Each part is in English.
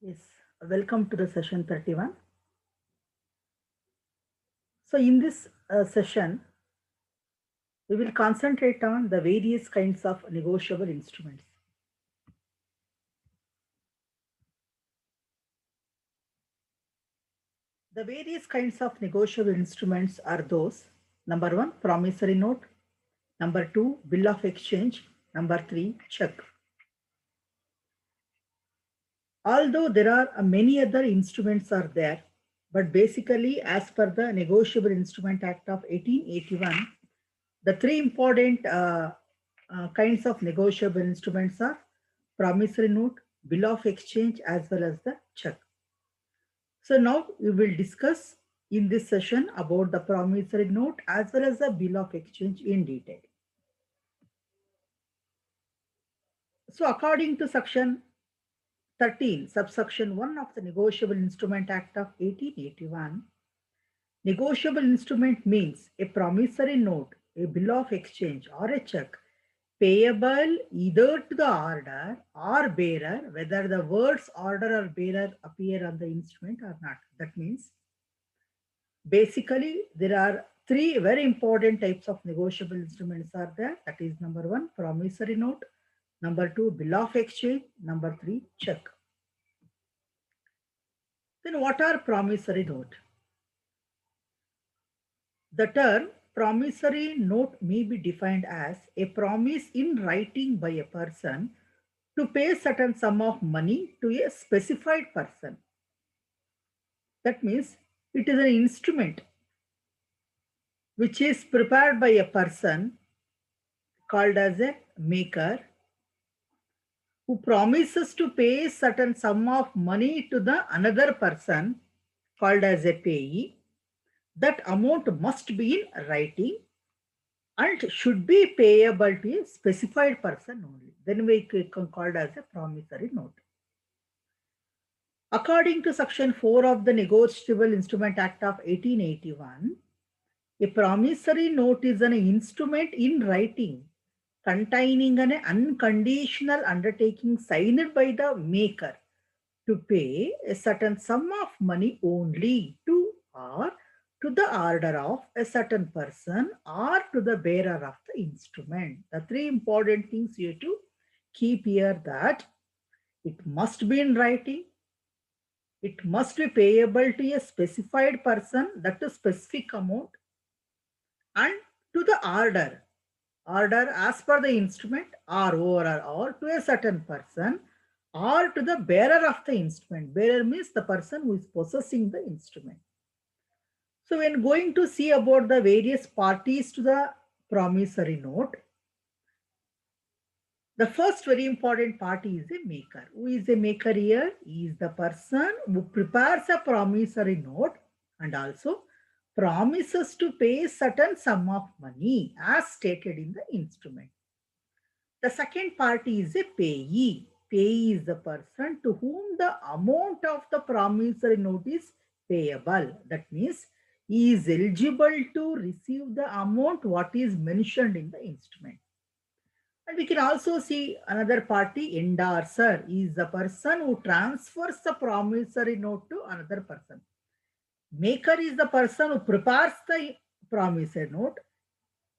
Yes, welcome to the session 31. So in this session, we will concentrate on the various kinds of negotiable instruments. The various kinds of negotiable instruments are those: number one, promissory note; number two, bill of exchange; number three, check. Although there are many other instruments are there, but basically as per the Negotiable Instrument Act of 1881, the three important kinds of negotiable instruments are promissory note, bill of exchange, as well as the check. So now we will discuss in this session about the promissory note as well as the bill of exchange in detail. So according to section 13, subsection 1 of the Negotiable Instrument Act of 1881, negotiable instrument means a promissory note, a bill of exchange, or a check payable either to the order or bearer, whether the words order or bearer appear on the instrument or not. That means basically there are three very important types of negotiable instruments are there. That is number one, promissory note; number two, bill of exchange; number three, check. Then what are promissory note? The term promissory note may be defined as a promise in writing by a person to pay a certain sum of money to a specified person. That means it is an instrument which is prepared by a person called as a maker who promises to pay a certain sum of money to the another person called as a payee. That amount must be in writing and should be payable to a specified person only. Then we can call it as a promissory note. According to Section 4 of the Negotiable Instrument Act of 1881, a promissory note is an instrument in writing containing an unconditional undertaking signed by the maker to pay a certain sum of money only to or to the order of a certain person or to the bearer of the instrument. The three important things you have to keep here: that it must be in writing, it must be payable to a specified person, that is specific amount, and to the order as per the instrument or to a certain person or to the bearer of the instrument. Bearer means the person who is possessing the instrument. So when going to see about the various parties to the promissory note, the first very important party is a maker. Who is a maker here? He is the person who prepares a promissory note and also promises to pay certain sum of money as stated in the instrument. The second party is a payee. Payee is the person to whom the amount of the promissory note is payable. That means he is eligible to receive the amount what is mentioned in the instrument. And we can also see another party, endorser. He is the person who transfers the promissory note to another person. Maker is the person who prepares the promissory note.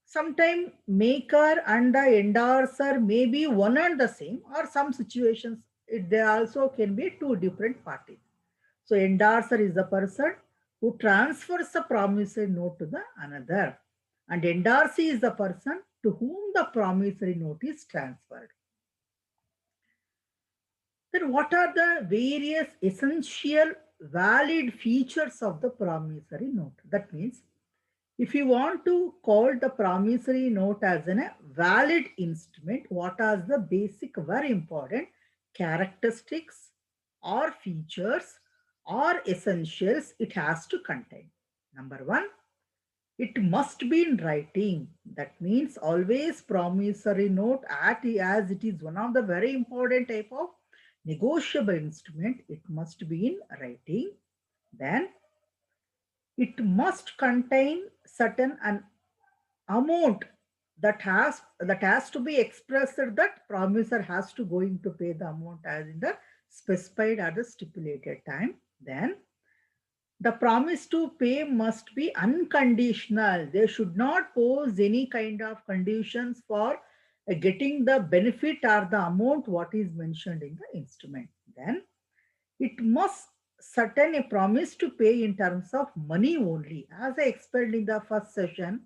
Sometimes maker and the endorser may be one and the same, or some situations they also can be two different parties. So endorser is the person who transfers the promissory note to the another, and endorsee is the person to whom the promissory note is transferred. Then what are the various essential valid features of the promissory note? That means if you want to call the promissory note as a valid instrument, what are the basic, very important characteristics or features or essentials it has to contain? Number one, it must be in writing. That means always promissory note as it is one of the very important type of negotiable instrument, it must be in writing. Then it must contain certain an amount that has to be expressed, that promisor has to going to pay the amount as in the specified at the stipulated time. Then the promise to pay must be unconditional. They should not pose any kind of conditions for getting the benefit or the amount what is mentioned in the instrument. Then it must certain a promise to pay in terms of money only. As I explained in the first session,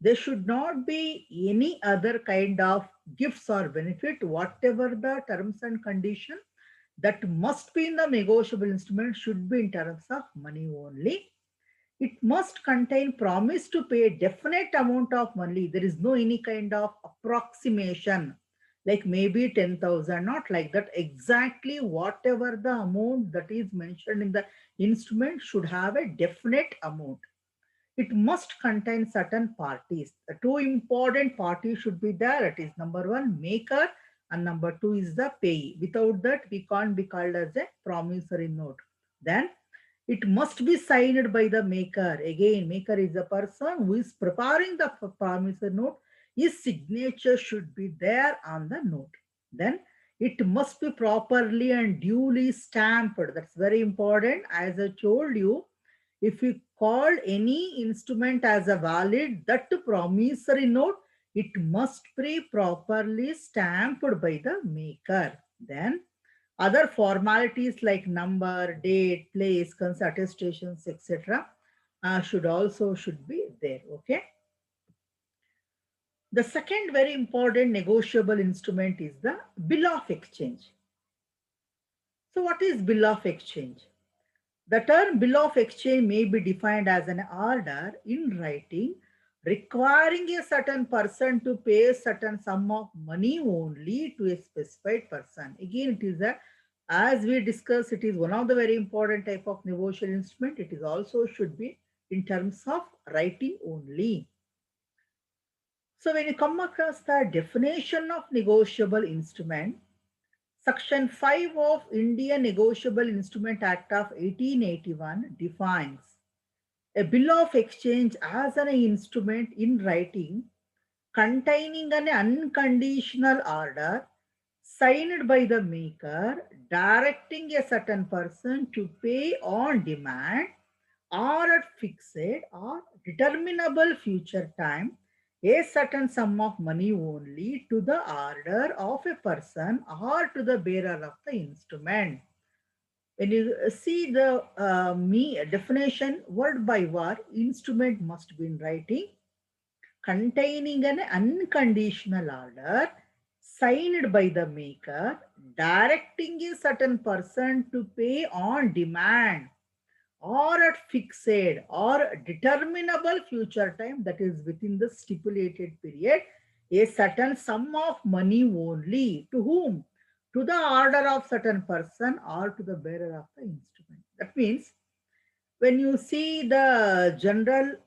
there should not be any other kind of gifts or benefit, whatever the terms and condition that must be in the negotiable instrument should be in terms of money only. It must contain promise to pay a definite amount of money. There is no any kind of approximation, like maybe 10,000, not like that. Exactly whatever the amount that is mentioned in the instrument should have a definite amount. It must contain certain parties. The two important parties should be there. It is number one, maker, and number two is the payee. Without that, we can't be called as a promissory note. Then it must be signed by the maker. Again, maker is a person who is preparing the promissory note. His signature should be there on the note. Then it must be properly and duly stamped. That's very important. As I told you, if you call any instrument as a valid, that promissory note, it must be properly stamped by the maker. Then other formalities like number, date, place, attestations, etc. Should be there. Okay. The second very important negotiable instrument is the bill of exchange. So what is bill of exchange? The term bill of exchange may be defined as an order in writing requiring a certain person to pay a certain sum of money only to a specified person. Again, it is as we discussed, it is one of the very important type of negotiable instrument. It is also should be in terms of writing only. So when you come across the definition of negotiable instrument, Section 5 of Indian Negotiable Instrument Act of 1881 defines a bill of exchange as an instrument in writing containing an unconditional order signed by the maker directing a certain person to pay on demand or at fixed or determinable future time a certain sum of money only to the order of a person or to the bearer of the instrument. When you see the definition word by word, instrument must be in writing containing an unconditional order signed by the maker directing a certain person to pay on demand or at fixed or determinable future time, that is within the stipulated period, a certain sum of money only. To whom? To the order of certain person or to the bearer of the instrument. That means when you see the general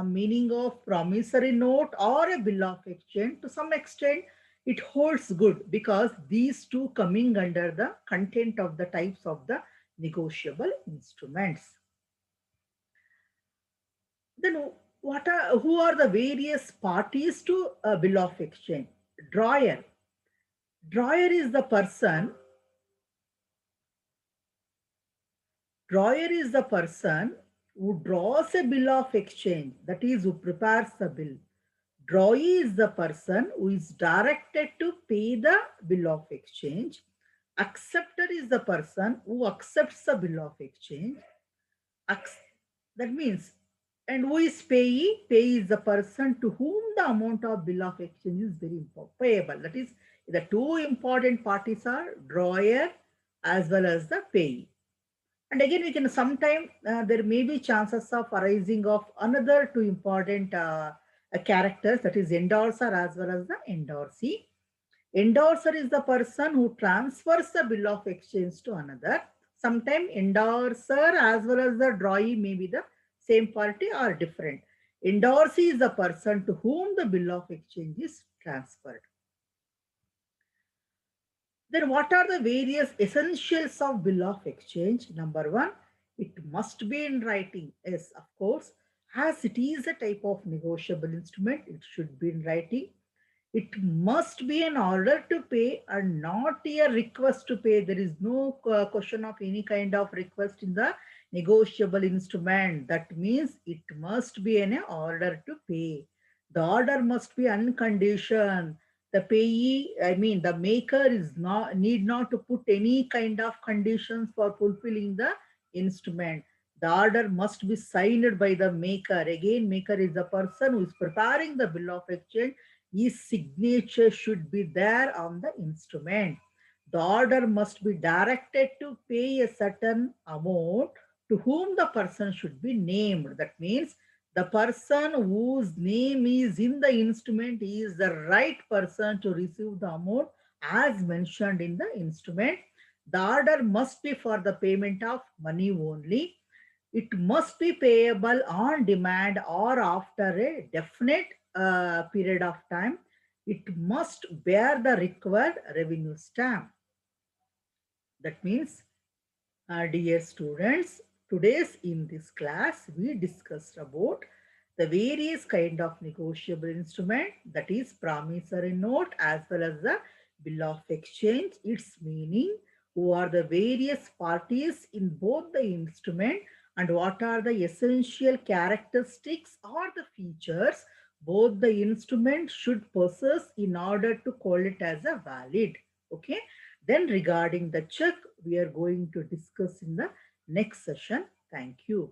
meaning of promissory note or a bill of exchange, to some extent it holds good, because these two coming under the content of the types of the negotiable instruments. Then who are the various parties to a bill of exchange? Drawer. Drawer is the person. Drawer is the person who draws a bill of exchange, that is, who prepares the bill. Drawee is the person who is directed to pay the bill of exchange. Acceptor is the person who accepts the bill of exchange. That means, and who is payee? Payee is the person to whom the amount of bill of exchange is very payable. That is, the two important parties are drawer as well as the payee. And again, we can sometime there may be chances of arising of another two important characters, that is endorser as well as the endorsee. Endorser is the person who transfers the bill of exchange to another. Sometimes endorser as well as the drawee may be the same party or different. Endorsee is the person to whom the bill of exchange is transferred. Then what are the various essentials of bill of exchange? Number one, it must be in writing. Yes, of course, as it is a type of negotiable instrument, it should be in writing. It must be an order to pay and not a request to pay. There is no question of any kind of request in the negotiable instrument. That means it must be an order to pay. The order must be unconditioned. The payee, I mean, the maker is not need not to put any kind of conditions for fulfilling the instrument. The order must be signed by the maker. Again, maker is the person who is preparing the bill of exchange. His signature should be there on the instrument. The order must be directed to pay a certain amount to whom the person should be named. That means the person whose name is in the instrument is the right person to receive the amount as mentioned in the instrument. The order must be for the payment of money only. It must be payable on demand or after a definite period of time. It must bear the required revenue stamp. That means, dear students, today's in this class we discussed about the various kind of negotiable instrument, that is promissory note as well as the bill of exchange, its meaning, who are the various parties in both the instrument, and what are the essential characteristics or the features both the instrument should possess in order to call it as a valid. Okay. Then regarding the check, we are going to discuss in the next session. Thank you.